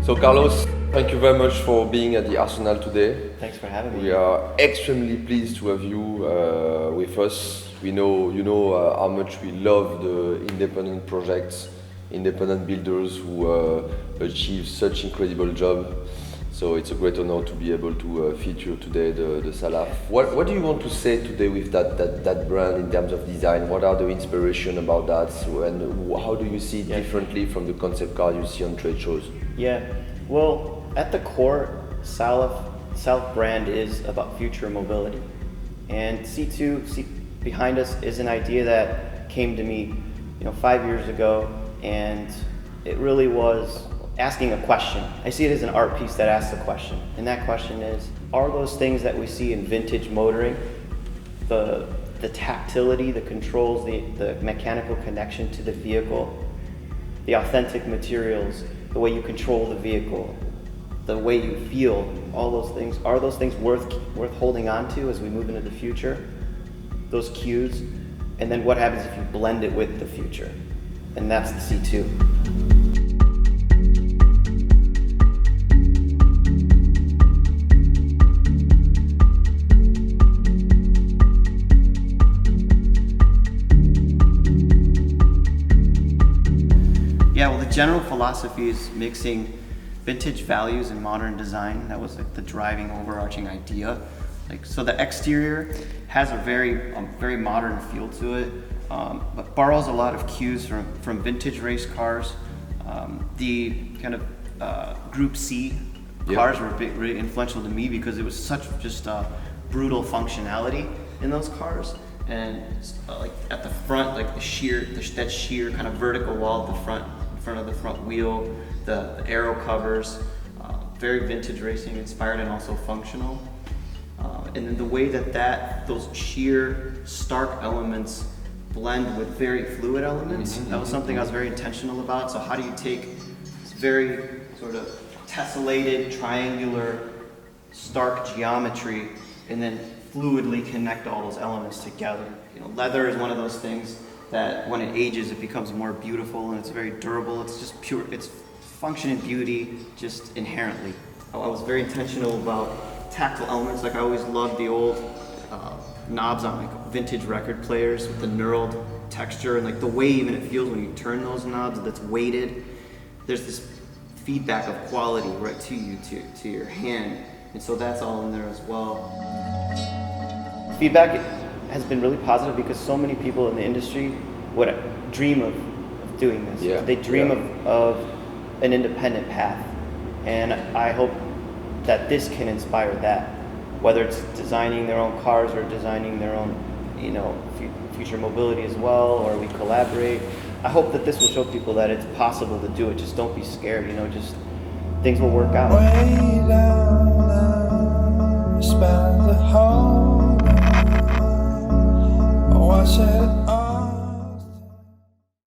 So Carlos, thank you very much for being at the Arsenal today. Thanks for having me. We are extremely pleased to have you with us. We know how much we love the independent projects, independent builders who achieve such incredible job. So it's a great honor to be able to feature today the Salaff. What do you want to say today with that brand in terms of design? What are the inspiration about that? And how do you see it differently from the concept car you see on trade shows? Yeah, well, at the core, Salaff brand is about future mobility. And C2 behind us is an idea that came to me 5 years ago, and it really was asking a question. I see it as an art piece that asks a question, and that question is, are those things that we see in vintage motoring, the tactility, the controls, the mechanical connection to the vehicle, the authentic materials, the way you control the vehicle, the way you feel, all those things, are those things worth holding on to as we move into the future? Those cues, and then what happens if you blend it with the future? And that's the C2. Yeah, well, the general philosophy is mixing vintage values and modern design. That was like the driving, overarching idea. So the exterior has a very modern feel to it, but borrows a lot of cues from vintage race cars. The kind of Group C cars were really influential to me because it was such just brutal functionality in those cars. And like at the front, like that sheer kind of vertical wall at the front of the front wheel, the aero covers, very vintage racing inspired and also functional. And then the way those sheer, stark elements blend with very fluid elements, that was something I was very intentional about. So how do you take this very sort of tessellated, triangular, stark geometry and then fluidly connect all those elements together? Leather is one of those things that when it ages, it becomes more beautiful and it's very durable. It's just pure, it's function and beauty just inherently. I was very intentional about tactile elements. Like I always loved the old knobs on like vintage record players with the knurled texture and like the way even it feels when you turn those knobs that's weighted. There's this feedback of quality right to you, to your hand. And so that's all in there as well. Feedback has been really positive because so many people in the industry would dream of doing this. Yeah. They dream of an independent path. And I hope that this can inspire that, whether it's designing their own cars or designing their own, future mobility as well, or we collaborate. I hope that this will show people that it's possible to do it. Just don't be scared, just things will work out. Way down, spend the whole night. Watch it